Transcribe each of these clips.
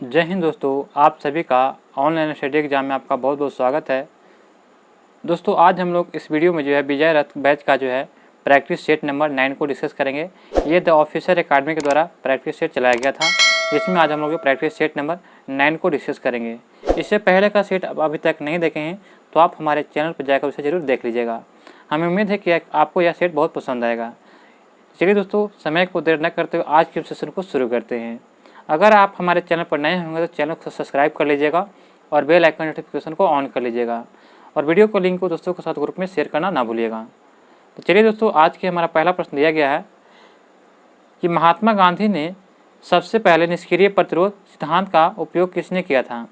जय हिंद दोस्तों, आप सभी का ऑनलाइन स्टडी एग्जाम में आपका बहुत बहुत स्वागत है। दोस्तों आज हम लोग इस वीडियो में जो है विजय रथ बैच का जो है प्रैक्टिस सेट नंबर 9 को डिस्कस करेंगे। ये द ऑफिसर एकेडमी के द्वारा प्रैक्टिस सेट चलाया गया था, जिसमें आज हम लोग प्रैक्टिस सेट नंबर 9 को डिस्कस करेंगे। इससे पहले का सेट अभी तक नहीं देखे हैं तो आप हमारे चैनल पर जाकर उसे ज़रूर देख लीजिएगा। हमें उम्मीद है कि आपको यह सेट बहुत पसंद आएगा। चलिए दोस्तों, समय को देर न करते हुए आज के सेशन को शुरू करते हैं। अगर आप हमारे चैनल पर नए होंगे तो चैनल को सब्सक्राइब कर लीजिएगा और बेल आइकन नोटिफिकेशन को ऑन कर लीजिएगा और वीडियो को लिंक को दोस्तों के साथ ग्रुप में शेयर करना ना भूलिएगा। तो चलिए दोस्तों, आज के हमारा पहला प्रश्न दिया गया है कि महात्मा गांधी ने सबसे पहले निष्क्रिय प्रतिरोध सिद्धांत का उपयोग किसने किया था।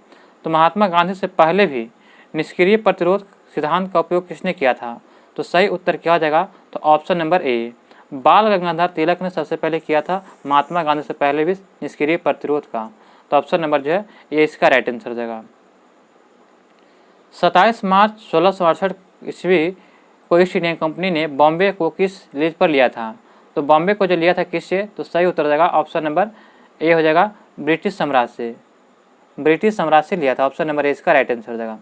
तो महात्मा गांधी से पहले भी निष्क्रिय प्रतिरोध सिद्धांत का उपयोग किसने किया था। तो सही उत्तर क्या हो जाएगा। तो ऑप्शन नंबर ए, बाल गंगाधर तिलक ने सबसे पहले किया था, महात्मा गांधी से पहले भी निष्क्रिय प्रतिरोध का। तो ऑप्शन नंबर जो है ये इसका राइट आंसर हो जाएगा। 27 मार्च 1668 ईस्वी को ईस्ट इंडिया कंपनी ने बॉम्बे को किस लीज पर लिया था। तो बॉम्बे को जो लिया था किससे, तो सही उत्तर हो जाएगा ऑप्शन नंबर ए हो जाएगा ब्रिटिश साम्राज्य से। ब्रिटिश साम्राज्य से लिया था, ऑप्शन नंबर ए इसका राइट आंसर हो जाएगा।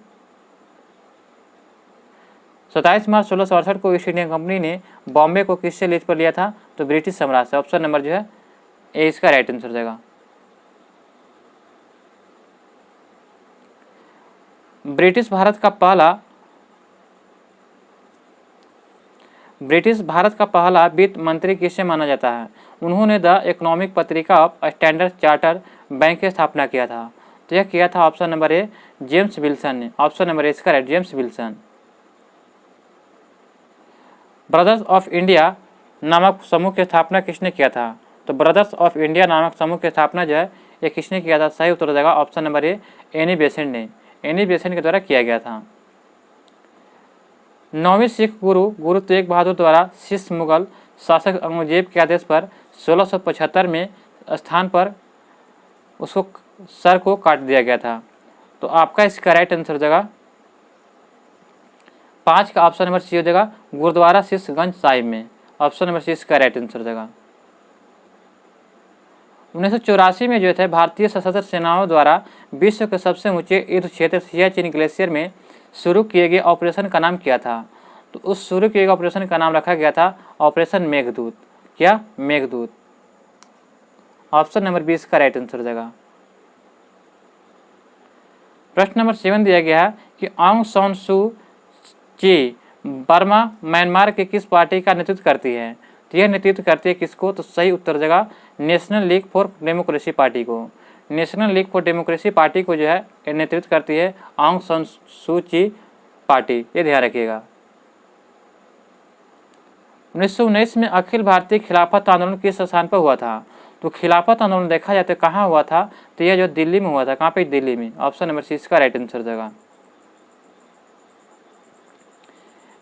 27 मार्च 1668 को ईस्ट इंडिया कंपनी ने बॉम्बे को किससे लीज पर लिया था। तो ब्रिटिश साम्राज्य से, ऑप्शन नंबर जो है ए इसका राइट आंसर हो जाएगा। ब्रिटिश भारत का पहला वित्त मंत्री किसे माना जाता है। उन्होंने द इकोनॉमिक पत्रिका ऑफ स्टैंडर्ड चार्टर बैंक की स्थापना किया था। तो यह किया था option number A James Wilson ने, ऑप्शन नंबर ए इसका right James Wilson. Brothers of India नामक समूह की स्थापना किसने किया था। तो ब्रदर्स ऑफ इंडिया नामक समूह की स्थापना जो है ये किसने किया था। सही उत्तर हो जाएगा option number A Annie Besant ने, एनी बेसेंट के द्वारा किया गया था। 9वें सिख गुरु तेग बहादुर द्वारा शिष्य मुगल शासक औरंगजेब के आदेश पर 1675 में स्थान पर उसको सर को काट दिया गया था। तो आपका इसका राइट आंसर हो जाएगा 5 का ऑप्शन नंबर सी हो जाएगा गुरुद्वारा शीशगंज साहिब में, ऑप्शन नंबर सी इसका राइट आंसर हो जाएगा। 1984 में जो थे भारतीय सशस्त्र सेनाओं द्वारा विश्व के सबसे ऊंचे युद्ध क्षेत्र सियाचिन ग्लेशियर में शुरू किए गए ऑपरेशन का नाम क्या था। तो उस शुरू किए गए ऑपरेशन का नाम रखा गया था ऑपरेशन मेघदूत। क्या, मेघदूत। ऑप्शन नंबर 20 का राइट आंसर हो जाएगा। प्रश्न नंबर 7 दिया गया है कि आंग सान सू ची बर्मा म्यांमार के किस पार्टी का नेतृत्व करती है। तो यह नेतृत्व करती है किसको। तो सही उत्तर देगा National League for Democracy party को। National League for Democracy party को जो है नेतृत्व करती है आंग सान सू ची पार्टी, ये ध्यान रखिएगा। 1919 में अखिल भारतीय खिलाफत आंदोलन किस स्थान पर हुआ था। तो खिलाफत आंदोलन देखा जाए तो कहाँ हुआ था। तो यह जो दिल्ली में हुआ था। कहाँ पे, दिल्ली में, ऑप्शन नंबर सी इसका राइट आंसर देगा।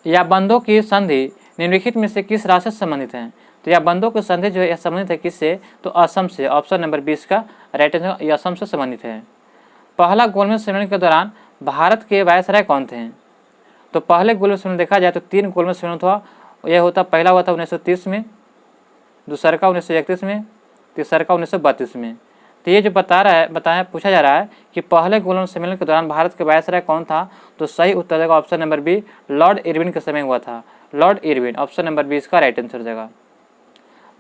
या बंदों की संधि निम्नलिखित में से किस राज्य से संबंधित है। तो या बंदों की संधि जो है संबंधित है किससे। तो असम से, ऑप्शन नंबर 20 का राइट आंसर यह असम से संबंधित है। पहला गोलमेज सम्मेलन के दौरान भारत के वायसराय कौन थे। तो पहले गोलमेज सम्मेलन देखा जाए तो 3 गोलमेज सम्मेलन हुआ। यह होता पहला हुआ था 1930 में, दूसरा का 1931 में, तीसरा का 1932 में। तो ये जो पूछा जा रहा है कि पहले गोलमेज सम्मेलन के दौरान भारत के वायसराय कौन था। तो सही उत्तर देगा option number B Lord Irwin के समय हुआ था, लॉर्ड इरविन, ऑप्शन नंबर 20 का राइट आंसर देगा।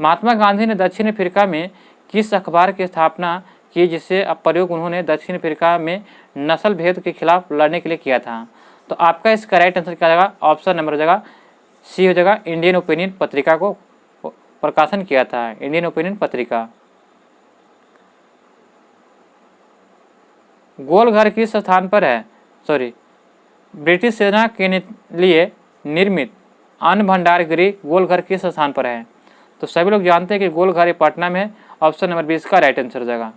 महात्मा गांधी ने दक्षिण अफ्रीका में किस अखबार की स्थापना की जिससे प्रयोग उन्होंने दक्षिण अफ्रीका में नस्ल भेद के खिलाफ लड़ने के लिए किया था। तो आपका इसका राइट आंसर क्या जाएगा, ऑप्शन नंबर हो जाएगा सी हो जाएगा इंडियन ओपिनियन पत्रिका को प्रकाशन किया था, इंडियन ओपिनियन पत्रिका। गोलघर किस स्थान पर है, ब्रिटिश सेना के लिए निर्मित अन्न भंडार गृह गोलघर किस स्थान पर है। तो सभी लोग जानते हैं कि गोलघर ये पटना में है, ऑप्शन नंबर 20 का राइट आंसर हो जाएगा।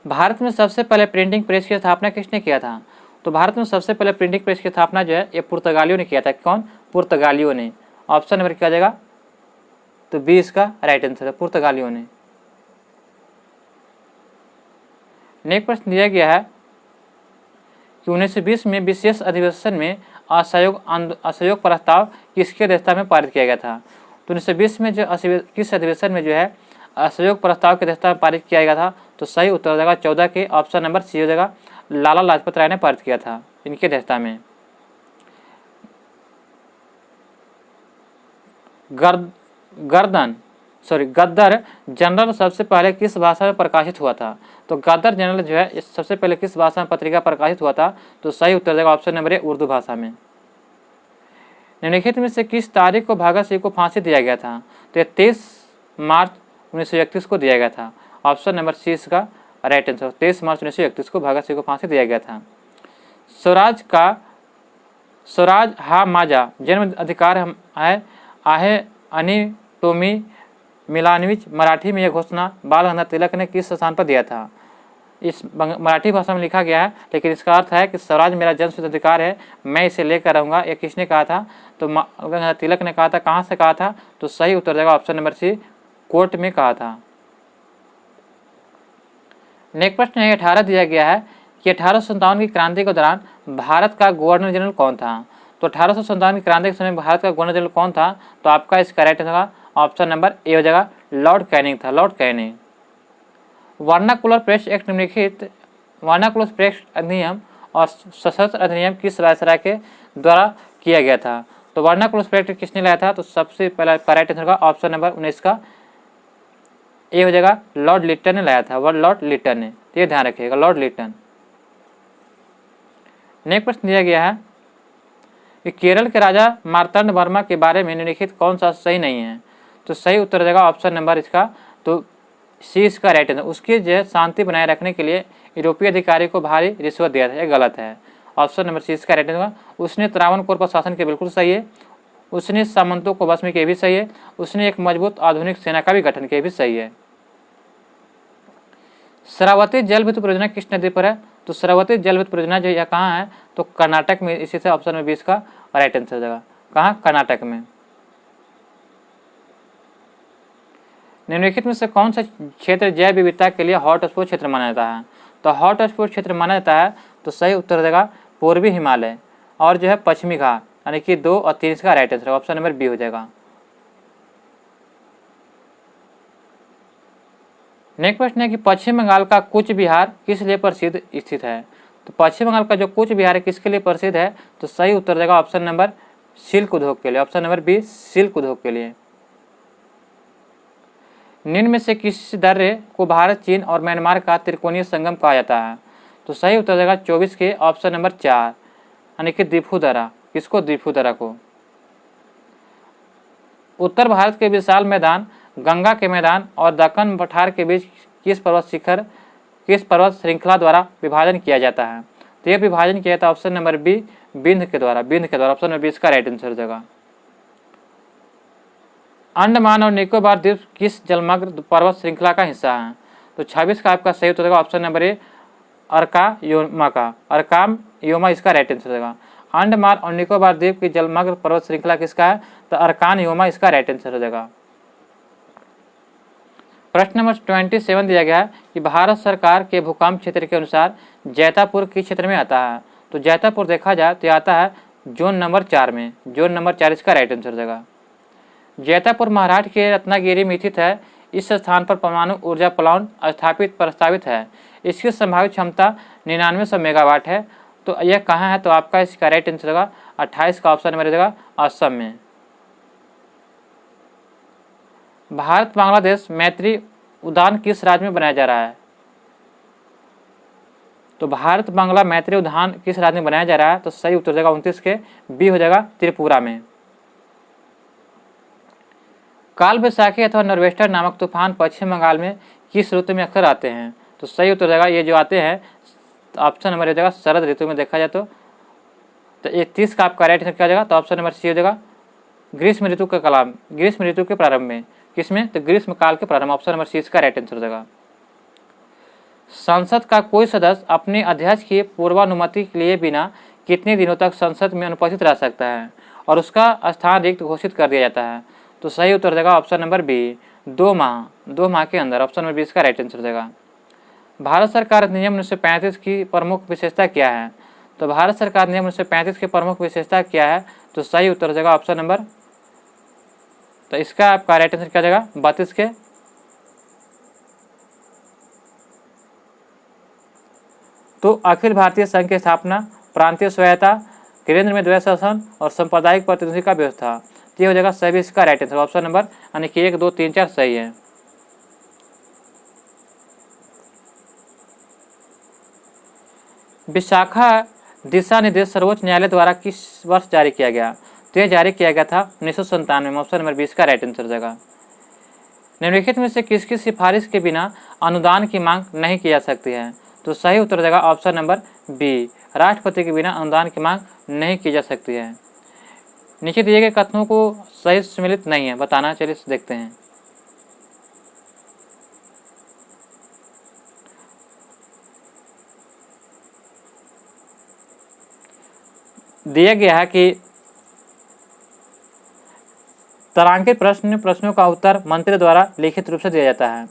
भारत में सबसे पहले प्रिंटिंग प्रेस की स्थापना किसने किया था। तो भारत में सबसे पहले प्रिंटिंग प्रेस की स्थापना जो है ये पुर्तगालियों ने किया था। कौन, पुर्तगालियों ने, ऑप्शन नंबर क्या जाएगा। तो 20 का राइट आंसर है पुर्तगालियों ने। नेक्स्ट प्रश्न दिया गया है कि 1920 में विशेष अधिवेशन में असहयोग प्रस्ताव किसकी अध्यक्षता में पारित किया गया था। तो 1920 में जो किस अधिवेशन में जो है असहयोग प्रस्ताव की अध्यक्षता में पारित किया गया था? तो सही उत्तर हो जाएगा 14 के ऑप्शन नंबर सी हो जाएगा, लाला लाजपत राय ने पारित किया था इनकी अध्यक्षता में। गद्दर जनरल सबसे पहले किस भाषा में प्रकाशित हुआ था? तो गद्दर जनरल जो है सबसे पहले किस भाषा में पत्रिका प्रकाशित हुआ था? तो सही उत्तर हो जाएगा ऑप्शन नंबर ए, उर्दू भाषा में। निम्नलिखित में से किस तारीख को भगत सिंह को फांसी दिया गया था? तो 23 मार्च 1931 को दिया गया था। ऑप्शन नंबर सी इसका राइट आंसर। 23 मार्च 1931 को भगत सिंह को फांसी दिया गया था। स्वराज हा माजा जन्म अधिकार है आहे अनि टोमी मिलानविच। मराठी में यह घोषणा बाल गंगाधर तिलक ने किस स्थान पर दिया था? इस मराठी भाषा में लिखा गया है, लेकिन इसका अर्थ है कि स्वराज मेरा जन्मसिद्ध अधिकार है, मैं इसे लेकर रहूँगा। ये किसने कहा था? तो गंगाधर तिलक ने कहा था। कहाँ से कहा था? तो सही उत्तर देगा ऑप्शन नंबर सी, कोर्ट में कहा था। नेक्स्ट प्रश्न है 18 दिया गया है कि 1857 की क्रांति के दौरान भारत का गवर्नर जनरल कौन था? तो 1857 की क्रांति के समय भारत का गवर्नर जनरल कौन था? तो आपका इसका राइट होगा ऑप्शन नंबर ए हो जाएगा, लॉर्ड कैनिंग था, Lord Canning. Vernacular press act निम्नलिखित वर्नाकुलर प्रेस अधिनियम और सशस्त्र अधिनियम किस वायसराय के द्वारा किया गया था? तो वर्नाकुलर प्रेस एक्ट किसने लाया था? तो सबसे पहला राइट आंसर होगा ऑप्शन नंबर 19 का ए हो जाएगा, लॉर्ड लिटन ने लाया था, लॉर्ड लिटन ने। तो ये ध्यान रखिएगा, लॉर्ड लिटन। नेक्स्ट प्रश्न दिया गया है कि केरल के राजा मार्तंड वर्मा के बारे में निम्नलिखित कौन सा सही नहीं है? तो सही उत्तर देगा ऑप्शन नंबर इसका तो सी इसका राइट आंसर। उसकी जो शांति बनाए रखने के लिए यूरोपीय अधिकारी को भारी रिश्वत दिया था, ये गलत है। ऑप्शन नंबर सी इसका राइट आंसर। उसने त्रावणकोर पर शासन किया, बिल्कुल सही है। उसने सामंतों को वश में किया, भी सही है। उसने एक मजबूत आधुनिक सेना का भी गठन किया, भी सही है। शरावती जल विद्युत परियोजना किस नदी पर है? तो शरावती जल विद्युत परियोजना जो यह कहाँ है? तो कर्नाटक में। इसी से ऑप्शन नंबर 20 का राइट आंसर हो जाएगा। कहाँ? कर्नाटक में। निम्नलिखित में से कौन सा क्षेत्र जैव विविधता के लिए हॉटस्पॉट क्षेत्र माना जाता है? तो हॉटस्पॉट क्षेत्र माना जाता है तो सही उत्तर देगा पूर्वी हिमालय और जो है पश्चिमी घाट, यानी कि 2 और 3 का right answer option number B हो जाएगा। नेक्स्ट प्रश्न है कि पश्चिम बंगाल का कूच बिहार किस लिए प्रसिद्ध स्थित है? तो पश्चिम बंगाल का जो कूच बिहार है किसके लिए प्रसिद्ध है? तो सही उत्तर देगा ऑप्शन नंबर सिल्क उद्योग के लिए, ऑप्शन नंबर बी, सिल्क उद्योग के लिए। निम्न में से किस दर्रे को भारत, चीन और म्यांमार का त्रिकोणीय संगम कहा जाता है? तो सही उत्तर देगा 24 के ऑप्शन नंबर 4, यानी कि द्वीपू दर्रा। किसको? द्वीपू दर्रा को। उत्तर भारत के विशाल मैदान गंगा के मैदान और दक्कन पठार के बीच किस पर्वत श्रृंखला द्वारा विभाजन किया जाता है? तो यह विभाजन किया जाता है ऑप्शन नंबर बी, विंध्य के द्वारा, ऑप्शन नंबर 20 का राइट आंसर हो जाएगा। अंडमान और निकोबार द्वीप किस जलमग्न पर्वत श्रृंखला का हिस्सा है? तो 26 का आपका सही उत्तर होगा ऑप्शन नंबर ए, अरकाम योमा इसका राइट आंसर होगा। अंडमान और निकोबार द्वीप की जलमग्न पर्वत श्रृंखला किसका है? तो अरकान योमा इसका राइट आंसर हो जाएगा। प्रश्न नंबर 27 दिया गया है कि भारत सरकार के भूकंप क्षेत्र के अनुसार जैतापुर किस क्षेत्र में आता है? तो जैतापुर देखा जाए तो आता है जोन नंबर 4 में, जोन नंबर 4 इसका राइट आंसर हो जाएगा। जैतापुर महाराष्ट्र के रत्नागिरी में स्थित है। इस स्थान पर परमाणु ऊर्जा प्लांट प्रस्तावित है। इसकी संभावित क्षमता 9900 मेगावाट है। तो यह कहाँ है? तो आपका इसका राइट आंसर होगा 28 का ऑप्शन नंबर रहेगा असम में। भारत बांग्लादेश मैत्री उद्यान किस राज्य में बनाया जा रहा है? तो भारत बांग्ला मैत्री उद्यान किस राज्य में बनाया जा रहा है? तो सही उत्तर जाएगा 29 के बी हो जाएगा, त्रिपुरा में। काल बैसाखी अथवा नॉर्वेस्टर नामक तूफान पश्चिम बंगाल में किस ऋतु में अक्सर आते हैं? तो सही उत्तर जाएगा ये जो आते हैं ऑप्शन नंबर हो जाएगा शरद ऋतु में देखा जाए तो 31 का आपका राइट आंसर क्या हो जाएगा? तो ऑप्शन नंबर सी हो जाएगा ग्रीष्म ऋतु का कलाम, ग्रीष्म ऋतु के प्रारंभ में। किसमें? तो ग्रीष्म काल के प्रारंभ, ऑप्शन नंबर सी इसका राइट आंसर हो जाएगा। संसद का कोई सदस्य अपने अध्यक्ष की पूर्वानुमति के लिए बिना कितने दिनों तक संसद में अनुपस्थित रह सकता है और उसका स्थान रिक्त घोषित कर दिया जाता है? तो सही उत्तर देगा ऑप्शन नंबर बी, 2 माह के अंदर, ऑप्शन नंबर 20 का राइट आंसर देगा। भारत सरकार अधिनियम 1935 की प्रमुख विशेषता क्या है? तो भारत सरकार अधिनियम 1935 की प्रमुख विशेषता क्या है? तो सही उत्तर देगा ऑप्शन नंबर, तो इसका आपका राइट आंसर क्या जाएगा 32 के तो अखिल भारतीय संघ की स्थापना, प्रांतीय स्वायत्ता, केंद्र में द्वैत शासन और सांप्रदायिक प्रतिनिधि का व्यवस्था। ये हो जाएगा सभी इसका राइट आंसर। ऑप्शन नंबर यानी कि 1, 2, 3, 4 सही है। विशाखा दिशा निर्देश सर्वोच्च न्यायालय द्वारा किस वर्ष जारी किया गया? तो यह जारी किया गया था 1997 में। ऑप्शन नंबर 20 का राइट आंसर हो जाएगा। निम्नलिखित में से किसकी सिफारिश के बिना अनुदान की मांग नहीं की जा सकती है? तो सही उत्तर हो जाएगा ऑप्शन नंबर बी, राष्ट्रपति के बिना अनुदान की मांग नहीं की जा सकती है। नीचे दिए गए कथनों को सही सम्मिलित नहीं है, बताना। चलिए देखते हैं। दिया गया है कि तारांकित प्रश्नों का उत्तर मंत्री द्वारा लिखित रूप से दिया जाता है।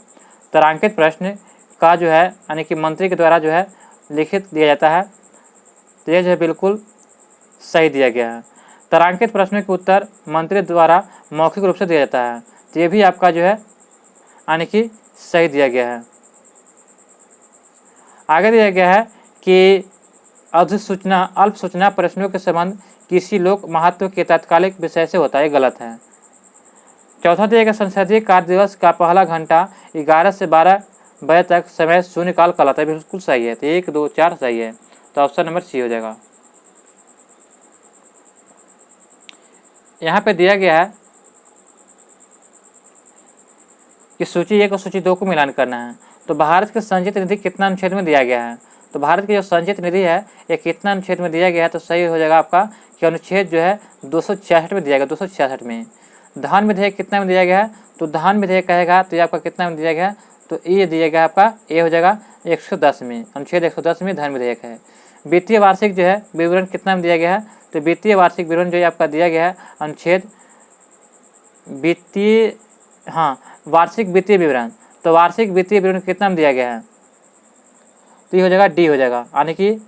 तारांकित प्रश्न का जो है यानी कि मंत्री के द्वारा जो है लिखित दिया जाता है। तो यह जो है बिल्कुल सही दिया गया है। तारांकित प्रश्नों के उत्तर मंत्री द्वारा मौखिक रूप से दिया जाता है। तो ये भी आपका जो है यानी कि सही दिया गया है। आगे दिया गया है कि अधिसूचना अल्प सूचना प्रश्नों के संबंध किसी लोक महत्व के तात्कालिक विषय से होता है, गलत है। चौथा दिया गया संसदीय कार्य दिवस का पहला घंटा 11 से 12 बजे तक समय शून्यकाल कहलाता है, बिल्कुल सही है। तो 1, 2, 4 सही है। तो ऑप्शन नंबर सी हो जाएगा। यहाँ पे दिया गया है कि सूची 1 और सूची 2 को मिलान करना है। तो भारत के संचित निधि कितना अनुच्छेद में दिया गया है? तो भारत की जो संचित निधि है ये कितना अनुच्छेद में दिया गया है? तो सही हो जाएगा आपका कि अनुच्छेद जो है 266 में दिया गया, 266 में। धान विधेयक कितना में दिया गया है? तो धान विधेयक कहेगा तो ये आपका कितना में दिया गया है? तो ये दिया गया आपका ए हो जाएगा 110 में, अनुच्छेद 110 में धान विधेयक है। वित्तीय वार्षिक जो है विवरण कितना में दिया गया है? तो वित्तीय वार्षिक विवरण जो है आपका दिया गया है अनुच्छेद वार्षिक वित्तीय विवरण। तो वार्षिक वित्तीय विवरण कितना में दिया गया है? तो ये हो जाएगा डी हो जाएगा, यानी कि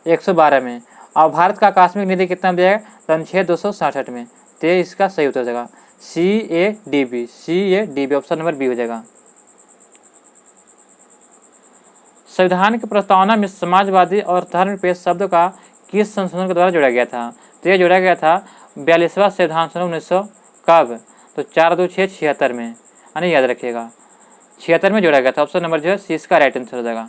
112 में। और भारत का आकस्मिक निधि कितना में दिया गया? तो अनुच्छेद 267 में। तो ये इसका सही उत्तर हो जाएगा CADB, ऑप्शन नंबर बी हो जाएगा। संविधान की प्रस्तावना में समाजवादी और धर्मनिरपेक्ष शब्द का किस संशोधन के द्वारा जोड़ा गया था? तो ये जोड़ा गया था 42वां संविधान संशोधन 1900 कब? तो 4-2-6-76 में, यानी याद रखिएगा 76 में जोड़ा गया था। ऑप्शन नंबर जो है सी इसका राइट आंसर हो जाएगा।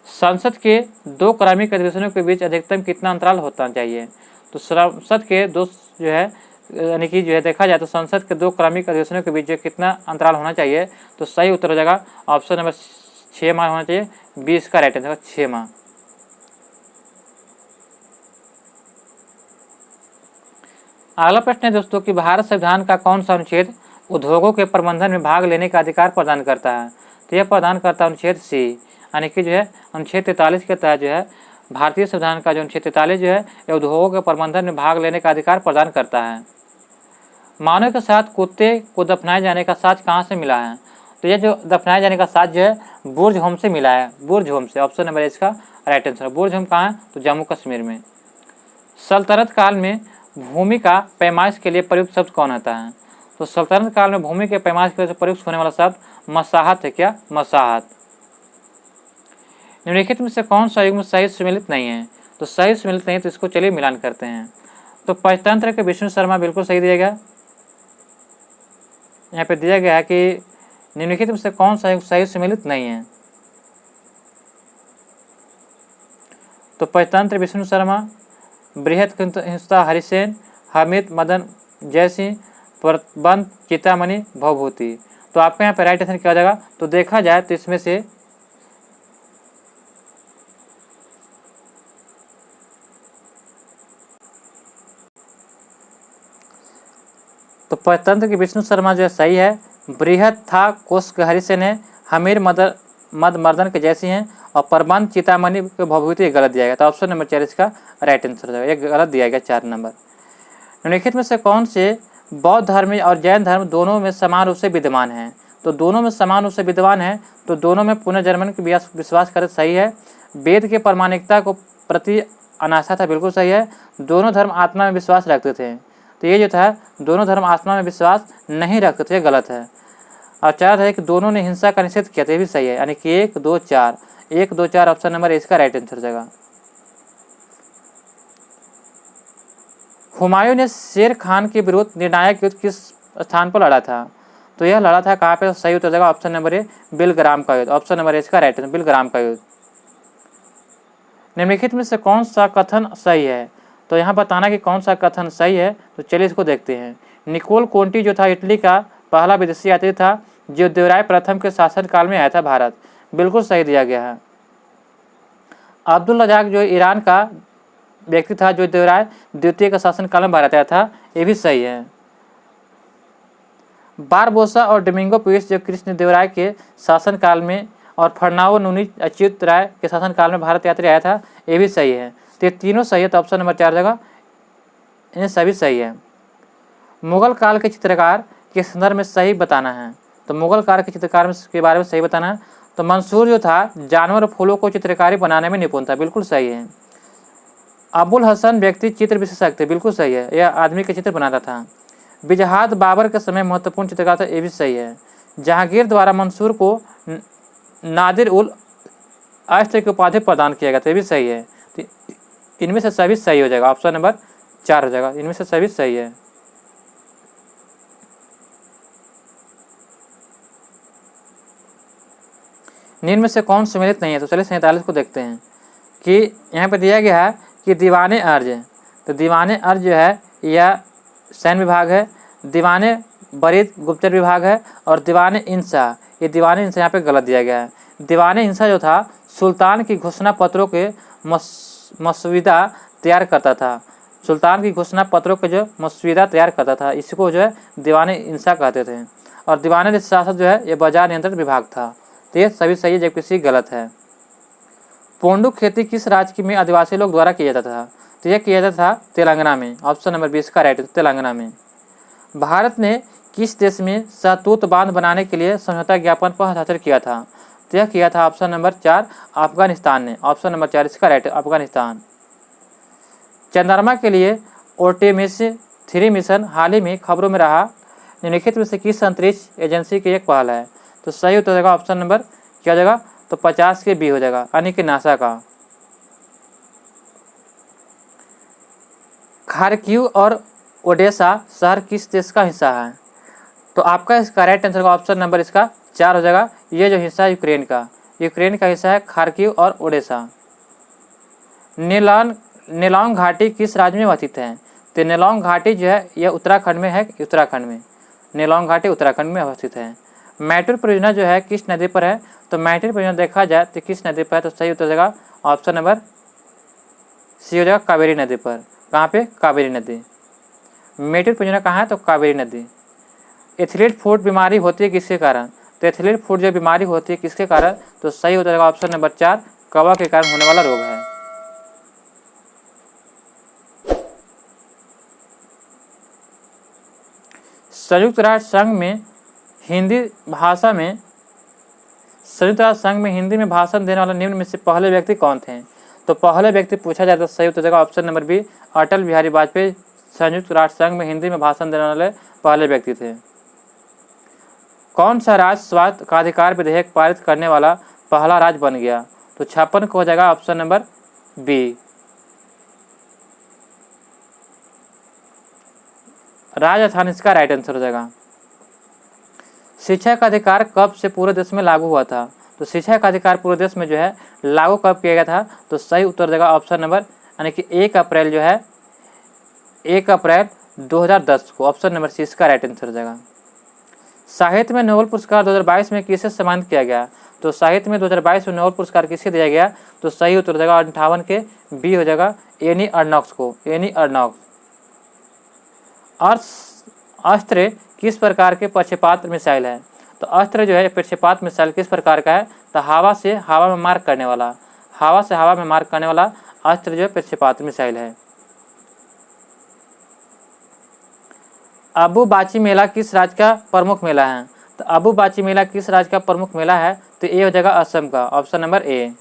संसद के 2 क्रमिक अधिवेशनों के बीच अधिकतम कितना अंतराल होना चाहिए? तो संसद के 2 जो है यानी कि जो है देखा जाए तो संसद के 2 क्रमिक अधिवेशनों के बीच जो कितना अंतराल होना चाहिए? तो सही उत्तर हो जाएगा ऑप्शन नंबर 6 माह होना चाहिए। 20 का राइट आंसर 6 माह। अगला प्रश्न है दोस्तों कि भारत संविधान का कौन सा अनुच्छेद उद्योगों के प्रबंधन में भाग लेने का अधिकार प्रदान करता है? तो यह प्रदान करता है अनुच्छेद सी, यानी कि जो है अनुच्छेद 43 के तहत जो है भारतीय संविधान का जो अनुच्छेद 43 जो है यह उद्योगों के प्रबंधन में भाग लेने का अधिकार प्रदान करता है। मानव के साथ कुत्ते को दफनाए जाने का साज कहाँ से मिला है? तो यह जो दफनाए जाने का साज जो है बुर्ज होम से मिला है, बुर्ज होम से। ऑप्शन नंबर इसका राइट आंसर। बुर्ज होम कहाँ है? तो जम्मू कश्मीर में। सल्तनत काल में भूमि का पैमाइश के लिए प्रयुक्त शब्द कौन होता है? तो सल्तनत काल में भूमि के पैमाइश के लिए प्रयुक्त होने वाला शब्द मसाहत है। क्या? मसाहत। निम्नलिखित में से कौन सा युग्म सही सम्मिलित नहीं है? तो सही सम्मिलित नहीं, तो इसको चलिए मिलान करते हैं। तो पंचतंत्र के विष्णु शर्मा बिल्कुल सही दिया गया। यहाँ पे दिया गया है कि निम्नलिखित में से कौन सा युग्म सही सम्मिलित नहीं है? तो पंचतंत्र विष्णु शर्मा, बृहत्कंता हरिसेन, हामिद मदन जयसिंह, प्रबंध चितामणि भवभूति। तो आपका यहाँ पे राइट आंसर क्या हो जाएगा? तो देखा जाए तो इसमें से तो पंचतंत्र के विष्णु शर्मा जो है सही है। बृहत था कोश के हरिसेन है, हमीर मद मर्दन के जैसी हैं और प्रबंध चितामणि के भवभूति गलत दिया गया। तो ऑप्शन नंबर 4 इसका राइट आंसर हो जाएगा। ये गलत दिया गया 4 नंबर। निम्नलिखित में से कौन से बौद्ध धर्म और जैन धर्म दोनों में समान रूप से विद्यमान है? तो दोनों में समान रूप से विद्यमान है, तो दोनों में पुनर्जन्म के विश्वास करते सही है। वेद के प्रामाणिकता को प्रति अनास्था था, बिल्कुल सही है। दोनों धर्म आत्मा में विश्वास रखते थे, तो ये जो था दोनों धर्म आत्मा में विश्वास नहीं रखते थे, गलत है। और 4 है कि दोनों ने हिंसा का निषेध किया, तो ये भी सही है, यानी कि 1 2 4, 1 2 4 ऑप्शन नंबर इसका राइट आंसर हो जाएगा। हुमायूं ने शेर खान के विरुद्ध निर्णायक युद्ध किस स्थान पर लड़ा था? तो यह लड़ा था कहाँ पे? सही उत्तर देगा ऑप्शन नंबर ए, बिलग्राम का युद्ध, ऑप्शन नंबर ए इसका राइट आंसर, बिलग्राम का युद्ध। निम्नलिखित में से कौन सा कथन सही है? तो यहाँ बताना कि कौन सा कथन सही है, तो चलिए इसको देखते हैं। निकोल कोंटी जो था इटली का पहला विदेशी यात्री था जो देवराय प्रथम के शासनकाल में आया था भारत, बिल्कुल सही दिया गया है। अब्दुल रज़ाक जो ईरान का व्यक्ति था जो देवराय द्वितीय का शासनकाल में भारत आया था, ये भी सही है। बारबोसा और डोमिंगो पीस जो कृष्ण देवराय के शासनकाल में और फर्नाओ नूनी अच्युत राय के शासनकाल में भारत यात्री आया था, ये भी सही है। तो ये तीनों सही है, तो ऑप्शन नंबर 4 जगह इन्हें सभी सही है। मुगल काल के चित्रकार के संदर्भ में सही बताना है, तो मुगल काल के चित्रकार के बारे में सही बताना है। तो मंसूर जो था जानवर और फूलों को चित्रकारी बनाने में निपुण था, बिल्कुल सही है। अबुल हसन व्यक्ति चित्र विशेषज्ञ थे, बिल्कुल सही है, यह आदमी के चित्र बनाता था। बिजहाद बाबर के समय महत्वपूर्ण चित्रकार था, ये भी सही है। जहांगीर द्वारा मंसूर को नादिर उल अस्त्र की उपाधि प्रदान किया गया था, ये भी सही है। तो इनमें से सभी सही हो जाएगा, ऑप्शन नंबर 4 हो जाएगा, इनमें से सभी सही है। निम्न में से कौन सुमेलित नहीं है? तो चलिए 47 को देखते हैं कि यहाँ पे दिया गया है कि दीवाने अर्ज, तो दीवाने अर्ज जो है यह सैन्य विभाग है, दीवाने बरीद गुप्तचर विभाग है, और दीवाने इंसा, ये दीवाने इंसा यहाँ पे गलत दिया गया है। दीवाने इंसा जो था सुल्तान की घोषणा पत्रों के मसविदा तैयार करता था, सुल्तान की घोषणा पत्रों के जो मसविदा तैयार करता था, इसको जो है दीवाने इंसा कहते थे। और दीवाने रियासत जो है ये बाजार नियंत्रण विभाग था, तो ये सभी सही है जबकि सी गलत है। पोंडू खेती किस राज्य में आदिवासी लोग द्वारा किया जाता था? तो यह किया जाता था तेलंगाना में, ऑप्शन नंबर 20 का राइट, तेलंगाना में। भारत ने किस देश में सहतूत बांध बनाने के लिए समझौता ज्ञापन पर हस्ताक्षर किया था? तो यह किया था ऑप्शन नंबर 4 अफगानिस्तान ने, ऑप्शन नंबर 4 इसका राइट, अफगानिस्तान। चंद्रमा के लिए आर्टेमिस 3 मिशन हाल ही में खबरों में रहा, निम्नलिखित में से किस अंतरिक्ष एजेंसी की एक पहल है? तो सही उत्तर देगा ऑप्शन नंबर क्या हो जाएगा? तो 50 के बी हो जाएगा, यानी कि नासा का। खार्किव और ओडेसा शहर किस देश का हिस्सा है? तो आपका इसका राइट आंसर का ऑप्शन नंबर इसका 4 हो जाएगा। ये जो हिस्सा है यूक्रेन का हिस्सा है खार्किव और ओडेसा। नेलोंग घाटी किस राज्य में अवस्थित है? तो नेलोंग घाटी जो है यह उत्तराखंड में है, उत्तराखंड में नेलोंग घाटी उत्तराखंड में अवस्थित है। मैटूर परियोजना जो है किस नदी पर है? तो मैटूर परियोजना देखा जाए तो किस नदी पर है? तो सही उत्तर हो जाएगा ऑप्शन नंबर सी हो जाएगा, कावेरी नदी पर। कहाँ पे? कावेरी नदी। मैटूर परियोजना कहाँ है? तो कावेरी नदी। एथलीट फुट बीमारी होती है किसके कारण? तो एथलीट फुट जो बीमारी होती है किसके कारण? तो सही हो जाएगा ऑप्शन नंबर 4 कवक के कारण होने वाला रोग है। संयुक्त राष्ट्र संघ में हिंदी में भाषण देने वाला निम्न में से पहले व्यक्ति कौन थे? तो पहले व्यक्ति पूछा जाए तो सही उत्तर देगा option number B Atal Bihari Vajpayee संयुक्त राष्ट्र संघ में हिंदी में भाषण देने वाले पहले व्यक्ति थे। कौन सा राज्य स्वास्थ्य का अधिकार विधेयक पारित करने वाला पहला राज्य बन गया? तो 56 को हो जाएगा ऑप्शन नंबर बी, राजस्थान इसका राइट आंसर हो जाएगा। शिक्षा का अधिकार कब से पूरे देश में लागू हुआ था? तो शिक्षा का अधिकार पूरे देश में जो है लागू कब किया गया था? तो सही उत्तर देगा ऑप्शन नंबर यानी कि 1 अप्रैल जो है 1 अप्रैल 2010 को, ऑप्शन नंबर सी इसका राइट आंसर हो जाएगा। साहित्य में नोबेल पुरस्कार 2022 में किसे सम्मानित किया गया? तो साहित्य में 2022 में नोबेल पुरस्कार किसे दिया गया? तो सही उत्तर हो जाएगा 58 के बी हो जाएगा, एनी अर्नॉक्स को, एनी अर्नॉक्स। अस्त्र किस प्रकार के प्रक्षेपात मिसाइल है? तो अस्त्र जो है प्रक्षेपात मिसाइल किस प्रकार का है? तो हवा से हवा में मार करने वाला, हवा से हवा में मार करने वाला अस्त्र जो है प्रक्षेपात मिसाइल है। अबू बाची मेला किस राज्य का प्रमुख मेला है? तो अबू बाची मेला किस राज्य का प्रमुख मेला है? तो ये हो जाएगा असम का, ऑप्शन नंबर ए।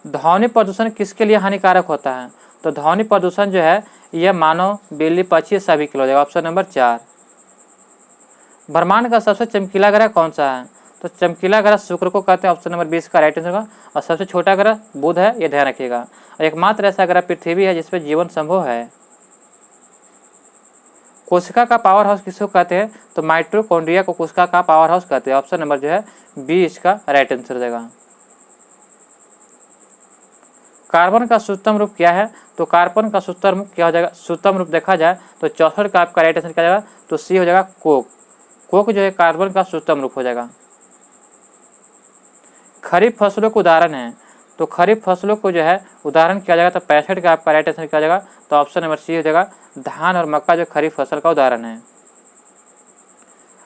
ध्वनि प्रदूषण किसके लिए हानिकारक होता है? तो ध्वनि प्रदूषण जो है यह मानव, बिल्ली, पक्षी सभी के लिए हो जाएगा, ऑप्शन नंबर 4। ब्रह्मांड का सबसे चमकीला ग्रह कौन सा है? तो चमकीला ग्रह शुक्र को कहते हैं, ऑप्शन नंबर 20 का राइट आंसर होगा। और सबसे छोटा ग्रह बुध है, ये ध्यान रखिएगा। और एकमात्र ऐसा ग्रह पृथ्वी है जिसपे जीवन संभव है। कोशिका का पावर हाउस किसको कहते हैं? तो माइटोकॉन्ड्रिया को कोशिका का पावर हाउस कहते हैं। ऑप्शन नंबर जो है 20 इसका राइट आंसर हो जाएगा। कार्बन का सूत्रम रूप क्या है? तो कार्बन का सूत्रम रूप क्या हो जाएगा? सूत्रम रूप देखा जाए तो 64 का आपका राइट आंसर क्या जाएगा? तो सी हो जाएगा कोक। कोक जो है कार्बन का सूत्रम रूप हो जाएगा। खरीफ फसलों के उदाहरण है, तो खरीफ फसलों को जो है उदाहरण किया जाएगा तो 65 का आपका राइट आंसर क्या जाएगा? तो ऑप्शन नंबर सी हो जाएगा धान और मक्का जो खरीफ फसल का उदाहरण है।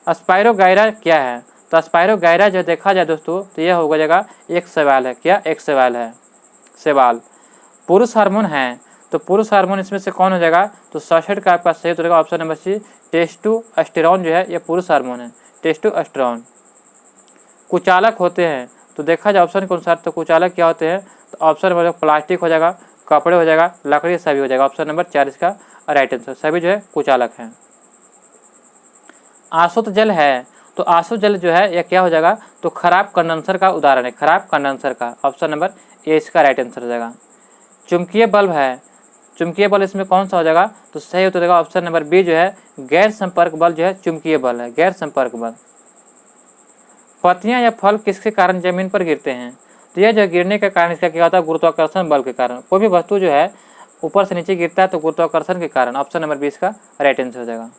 स्पाइरोगाइरा क्या है? तो स्पाइरोगाइरा जो देखा जाए दोस्तों तो यह हो जाएगा एक सवाल है। क्या? एक सवाल है। सवाल पुरुष हार्मोन है, तो पुरुष हार्मोन इसमें से कौन हो जाएगा? तो 66 का आपका सही हो जाएगा ऑप्शन नंबर सी टेस्टोस्टेरोन जो है यह पुरुष हार्मोन है, टेस्टोस्टेरोन। कुचालक होते हैं, तो देखा जाए ऑप्शन के अनुसार तो कुचालक क्या होते हैं? तो ऑप्शन नंबर प्लास्टिक हो जाएगा, कपड़े हो जाएगा, लकड़ी सभी हो जाएगा। ऑप्शन नंबर 4 इसका राइट आंसर, सभी जो है कुचालक हैं। आसुत जल है, तो आसुत जल जो है यह क्या हो जाएगा? तो खराब कंडेंसर का उदाहरण है, खराब कंडेंसर का। ऑप्शन नंबर ए इसका राइट आंसर हो जाएगा। चुंबकीय बल्ब है, चुंबकीय बल्ब इसमें कौन सा हो जाएगा? तो सही हो जाएगा ऑप्शन नंबर बी जो है गैर संपर्क बल्ब जो है चुंबकीय बल्ब है, गैर संपर्क बल्ब। पत्तियां या फल किसके कारण जमीन पर गिरते हैं? तो यह जो गिरने के कारण इसका क्या होता है? गुरुत्वाकर्षण बल के कारण। कोई भी वस्तु जो है ऊपर से नीचे गिरता है तो गुरुत्वाकर्षण के कारण। ऑप्शन नंबर 20 का राइट आंसर हो जाएगा।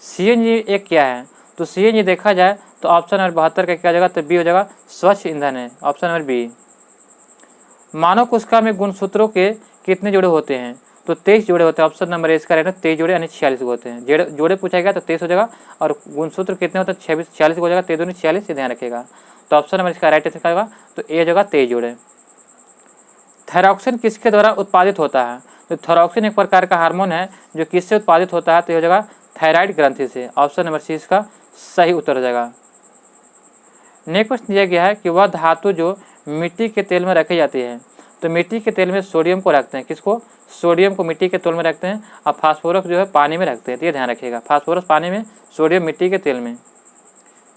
सीएनजी एक क्या है? तो सीएनजी देखा जाए तो ऑप्शन नंबर 72 का क्या हो जाएगा? तो बी हो जाएगा स्वच्छ ईंधन है। Option number B. मानव कोशिका में गुणसूत्रों के कितने जोड़े होते हैं? तो 23 जोड़े होते हैं। ऑप्शन नंबर ए इसका राइट है, 23 जोड़े यानी 46 होते हैं। जोड़े पूछा गया तो 23 हो जाएगा, और गुणसूत्र कितने होते हैं? 46 हो जाएगा। 23 दूनी 46, ध्यान रखिएगा। तो ऑप्शन नंबर इसका राइट आंसर क्या होगा? तो ए जगह 23 जोड़े। थायरॉक्सिन किसके द्वारा उत्पादित होता है? तो थायरॉक्सिन एक प्रकार का हार्मोन है जो किससे उत्पादित होता है? तो यह जगह थायराइड ग्रंथि से। ऑप्शन नंबर सी इसका सही उत्तर हो जाएगा। नेक्स्ट क्वेश्चन दिया गया है कि वह धातु जो मिट्टी के तेल में रखी जाती है, तो मिट्टी के तेल में सोडियम को रखते हैं। किसको? सोडियम को मिट्टी के तेल में रखते हैं, और फास्फोरस जो है पानी में रखते हैं। तो ये ध्यान रखिएगा, फास्फोरस पानी में, सोडियम मिट्टी के तेल में।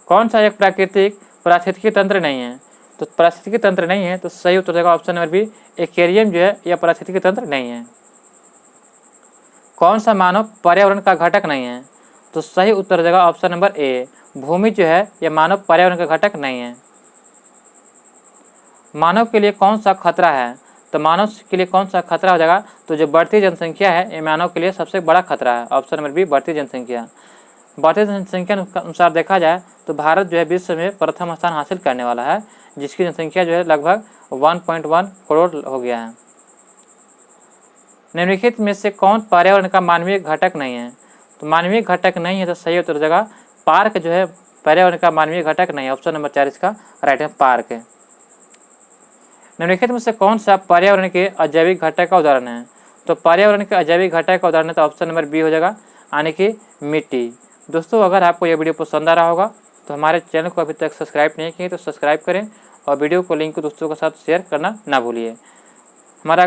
कौन सा एक प्राकृतिक पारिस्थितिकी तंत्र नहीं है? तो पारिस्थितिकी तंत्र नहीं है, तो सही उत्तर देगा ऑप्शन नंबर बी एक्वेरियम जो है यह पारिस्थितिकी तंत्र नहीं है। कौन सा मानव पर्यावरण का घटक नहीं है? तो सही उत्तर देगा ऑप्शन नंबर ए भूमि जो है यह मानव पर्यावरण का घटक नहीं है। मानव के लिए कौन सा खतरा है? तो मानव के लिए कौन सा खतरा हो जाएगा? तो जो बढ़ती जनसंख्या है ये मानव के लिए सबसे बड़ा खतरा है। ऑप्शन नंबर बी बढ़ती जनसंख्या। बढ़ती जनसंख्या के अनुसार देखा जाए तो भारत जो है विश्व में प्रथम स्थान हासिल करने वाला है, जिसकी जनसंख्या जो है लगभग 1.1 करोड़ हो गया है। निम्नलिखित में से कौन पर्यावरण का मानवीय घटक नहीं है? तो मानवीय घटक नहीं है, तो सही उत्तर जगह पार्क जो है पर्यावरण का मानवीय घटक नहीं है। ऑप्शन नंबर 4 इसका राइट है, पार्क है। निम्नलिखित में से कौन सा पर्यावरण के अजैविक घटक का उदाहरण है? तो पर्यावरण के अजैविक घटक का उदाहरण है, तो ऑप्शन नंबर बी हो जाएगा यानी कि मिट्टी। दोस्तों अगर आपको यह वीडियो पसंद आ रहा होगा तो हमारे चैनल को अभी तक सब्सक्राइब नहीं किए तो सब्सक्राइब करें, और वीडियो को लिंक को दोस्तों के साथ शेयर करना ना भूलिए। हमारा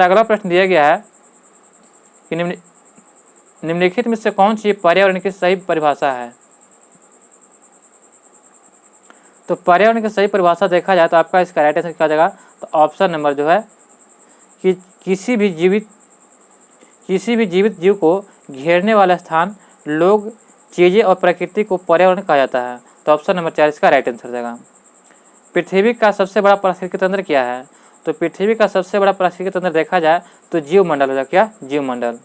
अगला प्रश्न दिया गया है कि निम्नलिखित में से कौन सी पर्यावरण की सही परिभाषा है? तो पर्यावरण की सही परिभाषा देखा जाए तो आपका इसका राइट आंसर क्या जाएगा? तो ऑप्शन नंबर जो है कि किसी भी जीवित जीव को घेरने वाला स्थान, लोग, चीज़ें और प्रकृति को पर्यावरण कहा जाता है। तो ऑप्शन नंबर 4 इसका राइट आंसर जाएगा। पृथ्वी का सबसे बड़ा पारिस्थितिकी तंत्र क्या है? तो पृथ्वी का सबसे बड़ा पारिस्थितिकी तंत्र देखा जाए तो जीवमंडल हो जाएगा। क्या? जीवमंडल।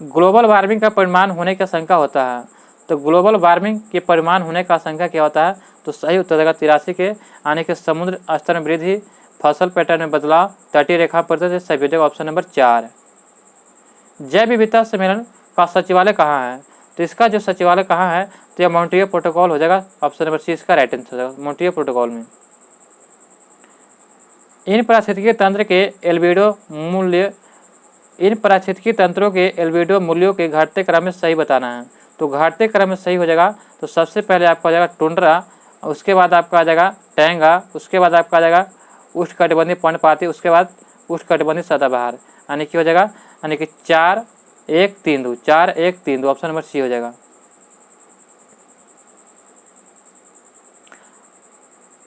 ग्लोबल वार्मिंग का परिमाण होने की आशंका होता है, तो ग्लोबल वार्मिंग के परिमाण होने का आशंका क्या होता है? तो सही उत्तर देगा 83 के आने के समुद्र स्तर में वृद्धि, फसल पैटर्न में बदलाव, तटीय रेखा पर सही हो जाएगा ऑप्शन नंबर 4। जैव विविधता सम्मेलन का सचिवालय कहाँ है? तो इसका जो सचिवालय कहाँ है? तो यह मॉन्ट्रियल प्रोटोकॉल हो जाएगा। ऑप्शन नंबर सी इसका राइट आंसर हो जाएगा, मॉन्ट्रियल प्रोटोकॉल में। इन पारिस्थितिकी तंत्रों के एल्बिडो मूल्यों के घटते क्रम में सही बताना है। तो घटते क्रम में सही हो जाएगा तो सबसे पहले आपका आ जाएगा टुंड्रा, उसके बाद आपका आ जाएगा टैंगा, उसके बाद आपका आ जाएगा उष्णकटिबंधीय पर्णपाती, उसके बाद उष्णकटिबंधीय सदाबहार, यानी कि हो जाएगा यानी कि 4, 1 3 2, 4 1 3 2, ऑप्शन नंबर सी हो जाएगा।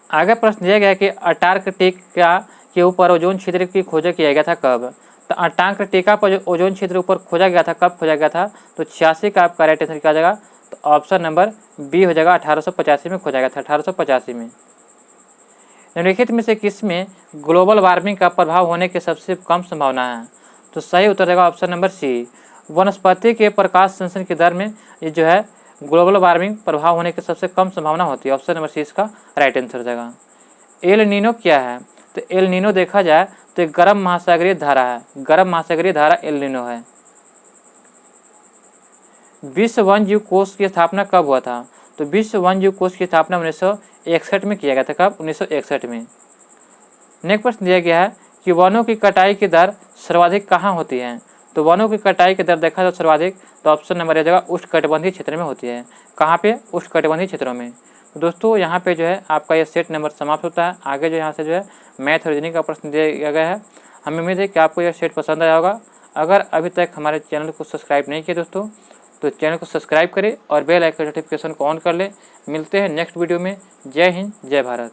आगे प्रश्न दिया गया है कि अंटार्कटिका के ऊपर ओजोन क्षेत्र की खोज किया गया था कब। तो अंटार्कटिका पर जो ओजोन क्षेत्र ऊपर खोजा गया था, कब खोजा गया था, तो 86 का आपका राइट आंसर क्या जाएगा, तो ऑप्शन नंबर बी हो जाएगा। 1885 में खोजा गया था, 1885 में। निम्नलिखित में से किसमें ग्लोबल वार्मिंग का प्रभाव होने की सबसे कम संभावना है। तो सही उत्तर देगा ऑप्शन नंबर सी। वनस्पति के प्रकाश संश्लेषण की दर में ये जो है ग्लोबल वार्मिंग प्रभाव होने की सबसे कम संभावना होती है। ऑप्शन नंबर सी इसका राइट आंसर हो जाएगा। एल नीनो क्या है। तो एल नीनो देखा जाए तो एक गर्म महासागरीय धारा है, गर्म महासागरीय धारा एल नीनो है। विश्व वन्यजीव कोष की स्थापना कब हुआ था। तो विश्व वन्यजीव कोष की स्थापना 1961 में किया गया था। कब, 1961 में। नेक्स्ट प्रश्न दिया गया है कि वनों की कटाई की दर सर्वाधिक कहाँ होती है। तो वनों की कटाई की दर देखा जाए सर्वाधिक, तो ऑप्शन नंबर ए जगह उष्णकटिबंधीय क्षेत्र में होती है। कहाँ पे, उष्णकटिबंधीय क्षेत्रों में। तो दोस्तों यहाँ पे जो है आपका ये सेट नंबर समाप्त होता है। आगे जो यहाँ से जो है मैथ और रीजनिंग का प्रश्न दिया गया है। हमें उम्मीद है कि आपको यह सेट पसंद आया होगा। अगर अभी तक हमारे चैनल को सब्सक्राइब नहीं किया दोस्तों, तो चैनल को सब्सक्राइब करें और बेल आइकन नोटिफिकेशन को ऑन कर लें। मिलते हैं नेक्स्ट वीडियो में। जय हिंद, जय भारत।